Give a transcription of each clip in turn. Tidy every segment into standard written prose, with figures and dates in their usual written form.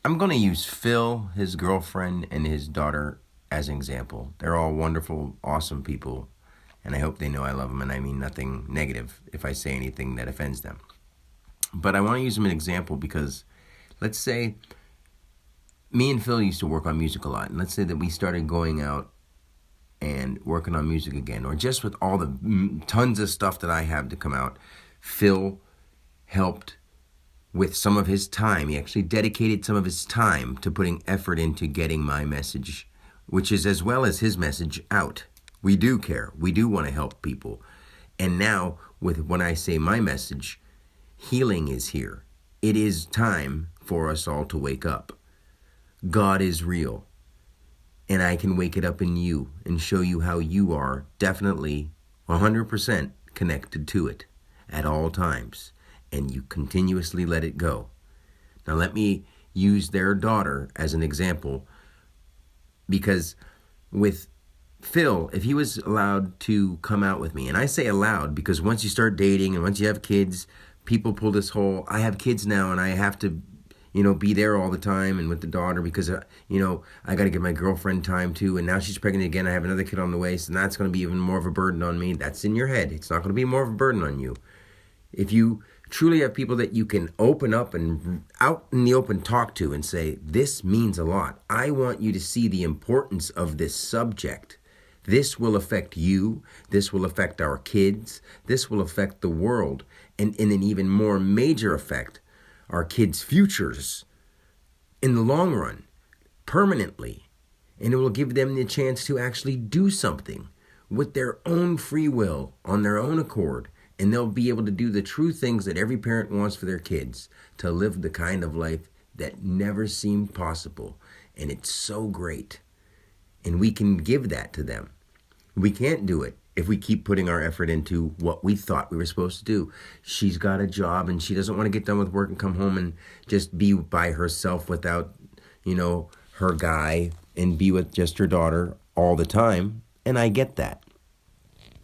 I'm going to use Phil, his girlfriend, and his daughter as an example. They're all wonderful, awesome people, and I hope they know I love them, and I mean nothing negative if I say anything that offends them. But I want to use them as an example because let's say me and Phil used to work on music a lot, and let's say that we started going out and working on music again, or just with all the tons of stuff that I have to come out. Phil helped with some of his time. He actually dedicated some of his time to putting effort into getting my message, which is as well as his message, out. We do care. We do want to help people. And now, when I say my message, healing is here. It is time for us all to wake up. God is real. And I can wake it up in you and show you how you are definitely 100% connected to it at all times. And you continuously let it go. Now let me use their daughter as an example, because with Phil, if he was allowed to come out with me, and I say allowed because once you start dating and once you have kids, people pull this whole, I have kids now and I have to, be there all the time and with the daughter because, I got to give my girlfriend time too. And now she's pregnant again. I have another kid on the way. So that's going to be even more of a burden on me. That's in your head. It's not going to be more of a burden on you. If you truly have people that you can open up and out in the open talk to and say, this means a lot. I want you to see the importance of this subject. This will affect you. This will affect our kids. This will affect the world. And in an even more major effect, our kids' futures in the long run, permanently. And it will give them the chance to actually do something with their own free will, on their own accord. And they'll be able to do the true things that every parent wants for their kids, to live the kind of life that never seemed possible. And it's so great. And we can give that to them. We can't do it if we keep putting our effort into what we thought we were supposed to do. She's got a job and she doesn't want to get done with work and come home and just be by herself without, her guy and be with just her daughter all the time. And I get that.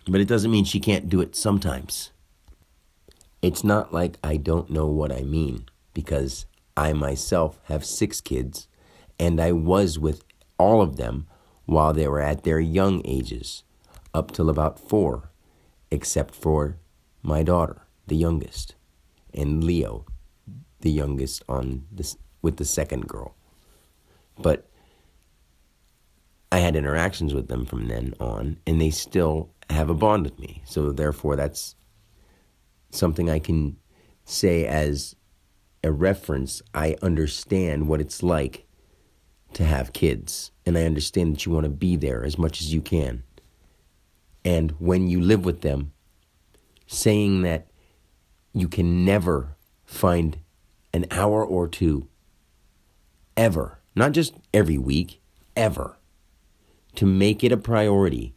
But it doesn't mean she can't do it sometimes. It's not like I don't know what I mean, because I myself have 6 kids, and I was with all of them while they were at their young ages, up till about 4, except for my daughter, the youngest, and Leo, the youngest with the second girl. But I had interactions with them from then on, and they still have a bond with me. So therefore, that's something I can say as a reference. I understand what it's like to have kids, and I understand that you want to be there as much as you can. And when you live with them, saying that you can never find an hour or two, ever, not just every week, ever, to make it a priority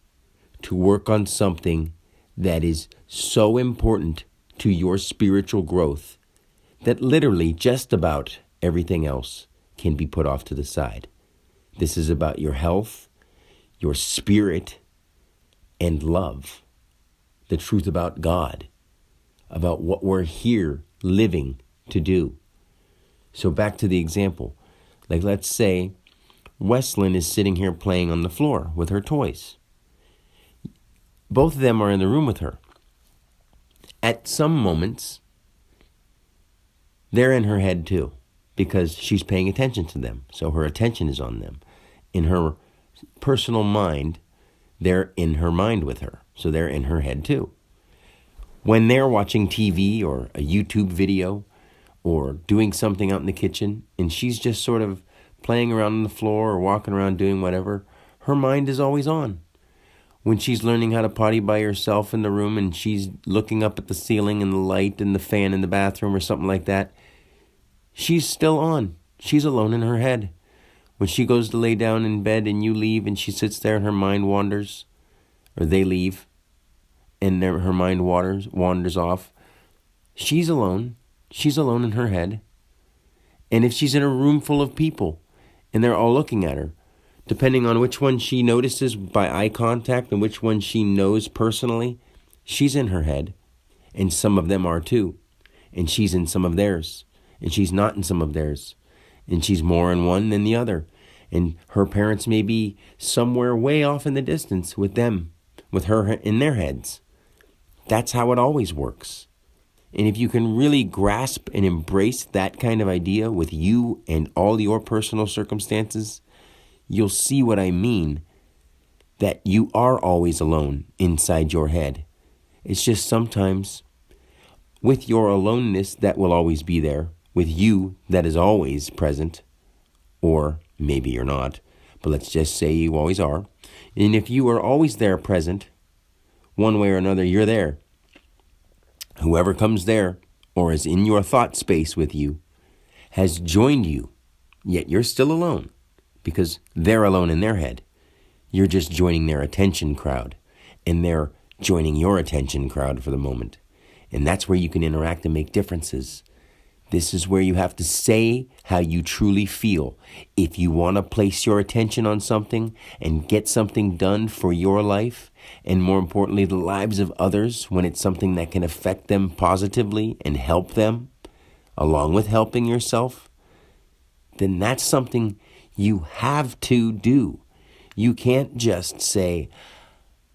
to work on something that is so important to your spiritual growth that literally just about everything else can be put off to the side. This is about your health, your spirit, and love. The truth about God, about what we're here living to do. So back to the example. Like, let's say Wesleyan is sitting here playing on the floor with her toys. Both of them are in the room with her. At some moments, they're in her head too, because she's paying attention to them. So her attention is on them. In her personal mind, they're in her mind with her. So they're in her head too. When they're watching TV or a YouTube video or doing something out in the kitchen, and she's just sort of playing around on the floor or walking around doing whatever, her mind is always on. When she's learning how to potty by herself in the room and she's looking up at the ceiling and the light and the fan in the bathroom or something like that, she's still on. She's alone in her head. When she goes to lay down in bed and you leave and she sits there and her mind wanders, or they leave, and her mind wanders off, she's alone. She's alone in her head. And if she's in a room full of people and they're all looking at her, depending on which one she notices by eye contact and which one she knows personally, she's in her head. And some of them are too. And she's in some of theirs. And she's not in some of theirs. and she's more in one than the other. And her parents may be somewhere way off in the distance with them, with her in their heads. That's how it always works. And if you can really grasp and embrace that kind of idea with you and all your personal circumstances, you'll see what I mean, that you are always alone inside your head. It's just sometimes with your aloneness that will always be there, with you that is always present, or maybe you're not, but let's just say you always are. And if you are always there present, one way or another, you're there. Whoever comes there or is in your thought space with you has joined you, yet you're still alone because they're alone in their head. You're just joining their attention crowd, and they're joining your attention crowd for the moment. And that's where you can interact and make differences. This is where you have to say how you truly feel. If you want to place your attention on something and get something done for your life, and more importantly, the lives of others, when it's something that can affect them positively and help them, along with helping yourself, then that's something you have to do. You can't just say,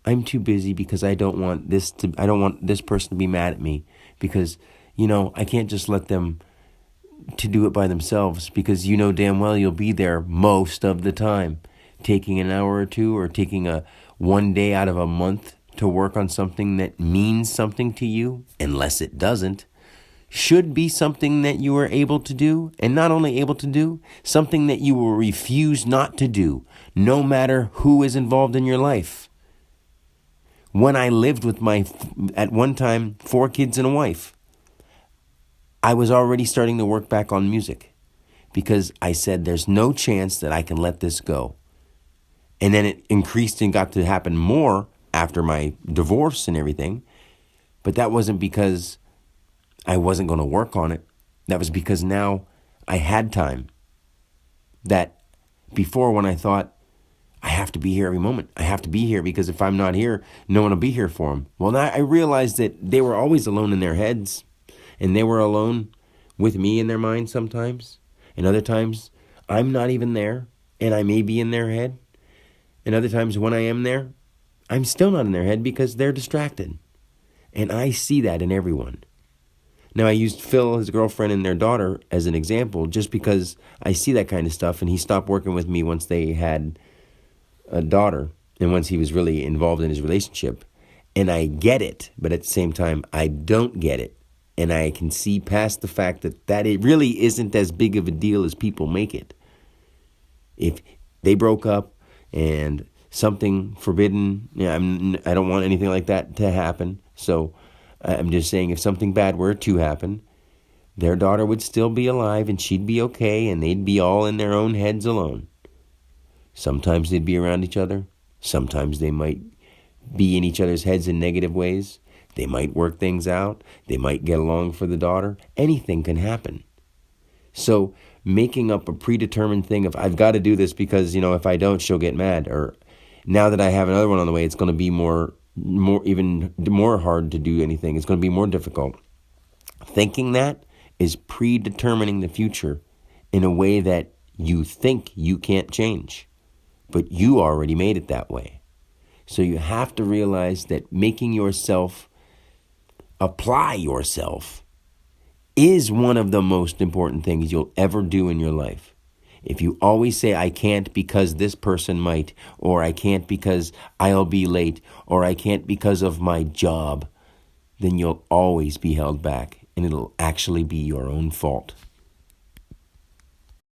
I'm too busy because I don't want this person to be mad at me, because, I can't just let them to do it by themselves, because you know damn well you'll be there most of the time. Taking an hour or two or taking a one day out of a month to work on something that means something to you, unless it doesn't, should be something that you are able to do, and not only able to do, something that you will refuse not to do, no matter who is involved in your life. When I lived with at one time, 4 kids and a wife, I was already starting to work back on music because I said there's no chance that I can let this go. And then it increased and got to happen more after my divorce and everything. But that wasn't because I wasn't going to work on it. That was because now I had time. That before, when I thought, I have to be here every moment. I have to be here because if I'm not here, no one will be here for them. Well, now I realized that they were always alone in their heads, and they were alone with me in their mind sometimes. And other times, I'm not even there, and I may be in their head. And other times when I am there, I'm still not in their head because they're distracted. And I see that in everyone. Now, I used Phil, his girlfriend, and their daughter as an example just because I see that kind of stuff, and he stopped working with me once they had a daughter and once he was really involved in his relationship. And I get it, but at the same time, I don't get it. And I can see past the fact that it really isn't as big of a deal as people make it. If they broke up and something forbidden, I don't want anything like that to happen. So I'm just saying, if something bad were to happen, their daughter would still be alive and she'd be okay, and they'd be all in their own heads alone. Sometimes they'd be around each other. Sometimes they might be in each other's heads in negative ways. They might work things out. They might get along for the daughter. Anything can happen. So making up a predetermined thing of, I've got to do this because, if I don't, she'll get mad. Or now that I have another one on the way, it's going to be even more hard to do anything. It's going to be more difficult. Thinking that is predetermining the future in a way that you think you can't change. But you already made it that way. So you have to realize that making yourself apply yourself is one of the most important things you'll ever do in your life. If you always say, I can't because this person might, or I can't because I'll be late, or I can't because of my job, then you'll always be held back, and it'll actually be your own fault.